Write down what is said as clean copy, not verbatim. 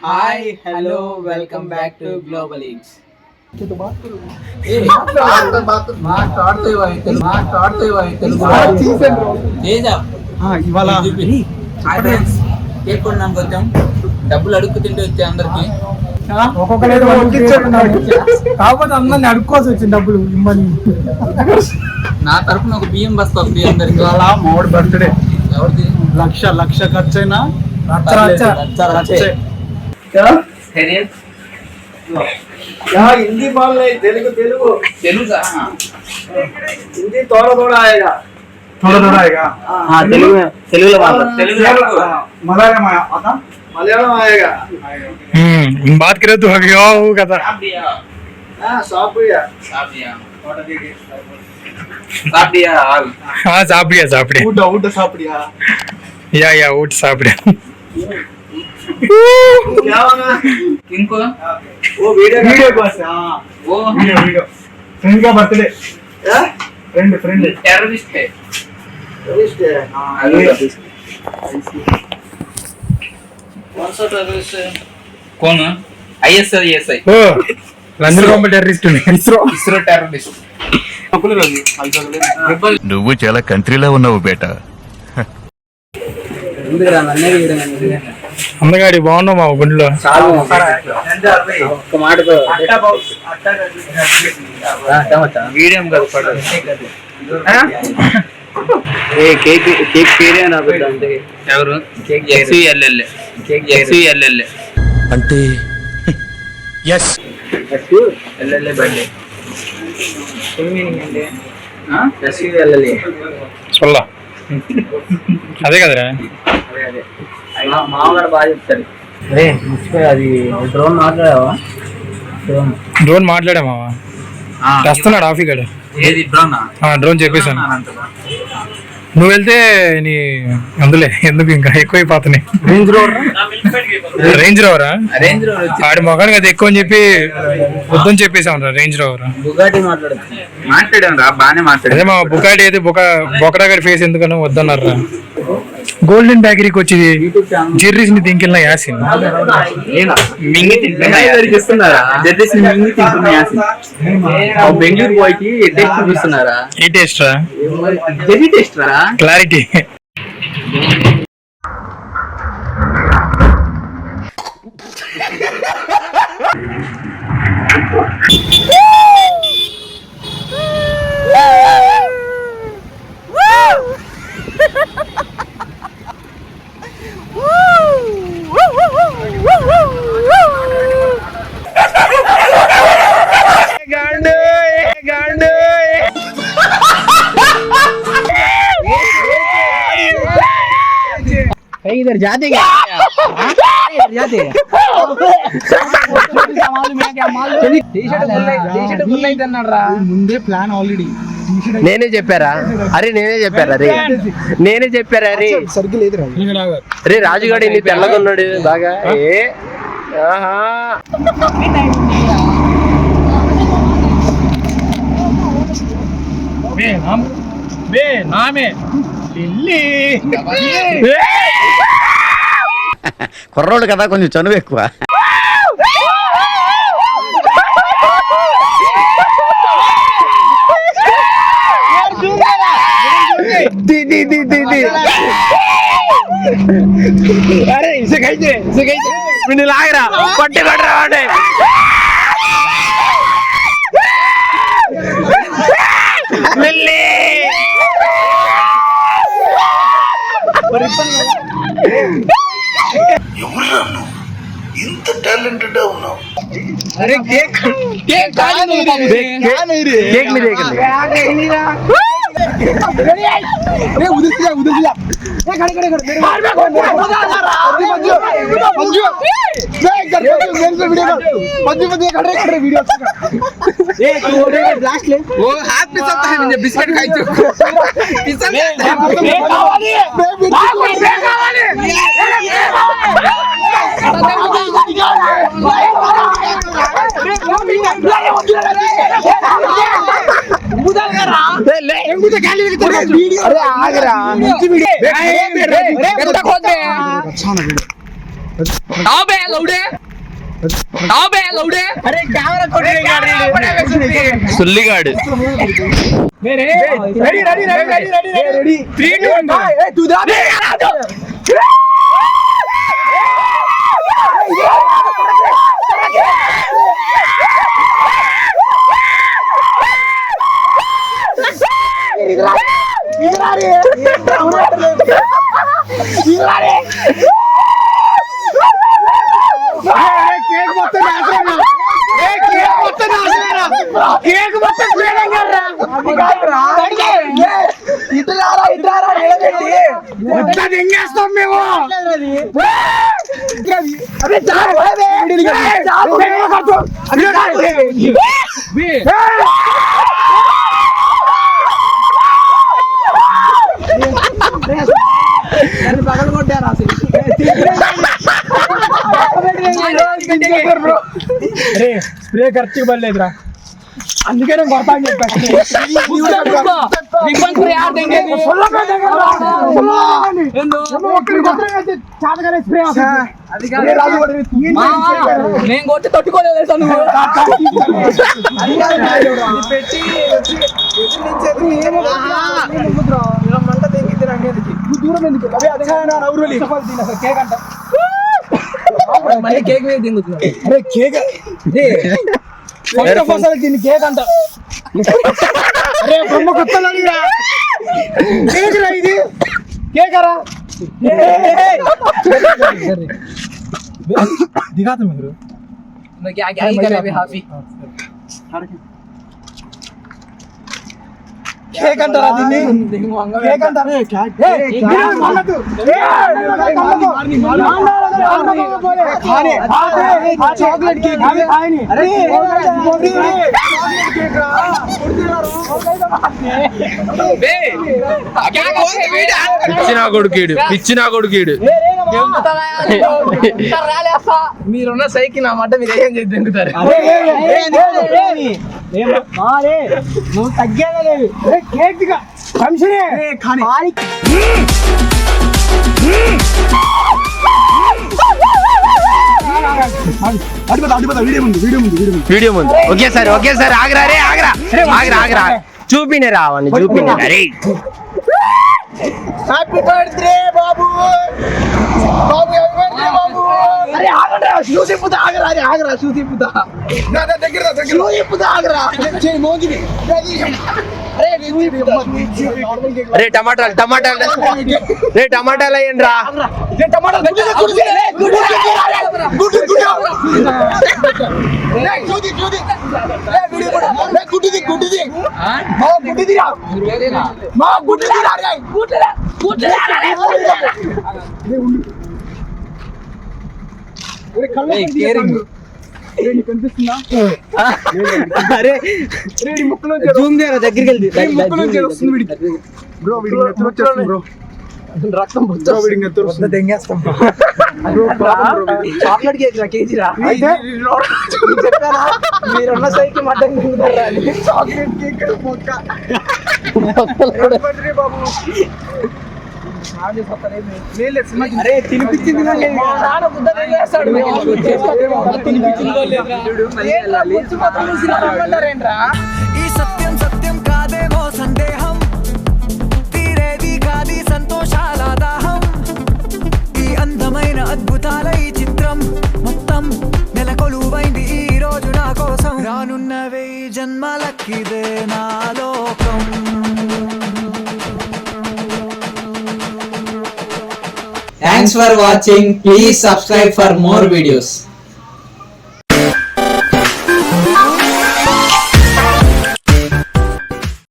Hi hello welcome back to global eats. Cake కొన్నాం, కొంచెం డబ్బులు అడుక్కు తింటూ వచ్చే అందరికి కాకపోతే అందరిని అడుక్కోవాల్సి వచ్చింది డబ్బులు ఇమ్మని. నా తరఫున ఒక బియ్యం బస్తా వస్తుంది అందరికి. అలా మామిడి బర్త్డే ఎవరిది? లక్ష ఖర్చు అయినా हिंदी बोल नहीं, तेलुगु तेलुगु తెలుగా हिंदी थोड़ा थोड़ा आएगा. हाँ तेलुगु तेलुगु मलयालम आता मलयालम आएगा. बात करे तो अभी आओ कथा. हाँ सापिया సాపియా हाँ सापड़िया सापड़िया ऊट ऊट सापिया या ऊट सापड़िया. क्या होना ఇంకో वो वीडियो बस. हाँ ఓ वीडियो फ्रेंड का बर्थडे. फ्रेंड టెర్రరిస్ట్ है. टूरिस्ट है. हाँ कौन सा टेररिस्ट है? कौन? ISI ओ లండన్ బొమ్మ టెర్రరిస్ట్ ఇస్రో టెర్రరిస్ట్. నువ్వు చాలా కంట్రీలో ఉన్నావు బేటా. అందగాడి బాగున్నావు మా గుండెలో. ఒక్క మాటతో మీడియం కాదు పడదు. కేక్ పేరే ఎవరు? SULL అంటే ఎస్ LLA బర్త్డే. SULL చొల్లా అదే కదరా. అదే మామగారు బాగా చెప్తారు. అరే అది డ్రోన్ మాట్లాడావా? డ్రోన్ మాట్లాడామా? వస్తున్నాడు ఆఫీ గడ. ఏది డ్రోనా? డ్రోన్ చెప్పేశాను. నువ్వు వెళ్తే నీ అందులే ఎందుకు ఇంకా ఎక్కువైపోతున్నాయి. రేంజ్ రోవరా? రేంజ్ రోవర్ ఆడి మొగానికి అది ఎక్కువ అని చెప్పి వద్దని చెప్పేసాం రా. రేంజ్ రోవర్ బుగాటి మాట్లాడాను రా, బాగానే మాట్లాడాను. అదే మా బుకాటి అయితే బొకడా గడి ఫేస్ ఎందుకనో వద్దన్నారు రా. గోల్డెన్ బేకరీకి వచ్చి జెర్రీస్ ని దింకెళ్ళిన యాసిన్ మింగి తింటున్నారా? జడ్జెస్ ని మింగి తింటున్నా యాసిన్. బెంగళూరు బాయ్ కి టేస్ట్ చూపిస్తున్నారా? ఏ టేస్ట్ రా? జెర్రీ టేస్ట్ రా. క్లారిటీ. इधर जाते क्या? इधर जाते ముందే ప్లాన్ ఆల్రెడీ. నేనే చెప్పారా? రే సర్కిల్ ఎదురా రే రాజుగాడు ఇన్ని తెల్లగా ఉన్నాడు బాగా. కుర్రోడు కదా కొంచెం చనువు ఎక్కువ. अरे इसे कैसे मैंने लाग रहा पट्टे कट रहा है. मिल्ली ఇంత టాలెంటెడ్ ఉన్నావు. अरे केक काली नहीं रे. केक में देख ले. उधर से खड़े वीडियो लास्ट ले वो हाथ पे चलता है. मुझे बिस्किट खाई तो సుల్లిగాడు ఎంగేస్తాం మేము. పగలు కొట్టారు అసలు. స్ప్రే ఖర్చుకి పడలేదురా, అందుకే నేను కొడతా అని చెప్పాను. నేను కొట్టి తట్టుకోలేదు నువ్వు. దూరం ఎందుకు కేక్ అంట, మళ్ళీ కేక్ మీద దింగుతున్నా. అరే కేక్ దీన్ని కేక్ అంట. అరే బొమ్మ కొత్తలాడిరా, కేక్ రా ఇది, కేకరా దిగాత మీరు కేక్ అంటారా దీన్ని? కేక్ అంటారా? చాక్లెట్ కేక్ పిచ్చిన కొడుకీడు. మీరున్న సైకి నా మాట మీరు ఏం చేసి దింగుతారు. నువ్వు తగ్గేదే లేదు. కేక్ ఫంక్షనే వీడియో ముందు ఒకేసారి ఆగరా రే ఆగరా చూపినే రావని చూపినే. అరే హ్యాపీ బర్త్డే బాబు. అరే ఆగరా, షూ తిప్పుతా. ఆగరా షూ తిప్పుతా. షూ తిప్పుతా, ఆగరా. మోగిని అరే టమాటాలు రే టమాటాలు అయ్యండి రా. రక్తం తెంగేస్తాం. చాక్లెట్ కేక్ రా, కేజీ రా. మీరున్న సైకి మటన్ చాక్లెట్ కేక్ బాబు. అరే తినిపించింది ఈ సత్యం సత్యం కాదేమో సందేహం, తీరేది కాది సంతోషాల దాహం. ఈ అందమైన అద్భుతాల ఈ చిత్రం మొత్తం నెలకొలువైంది ఈ రోజు నా కోసం. రానున్న 1000 జన్మలకిదే నా లోకం. Thanks for watching. Please subscribe for more videos.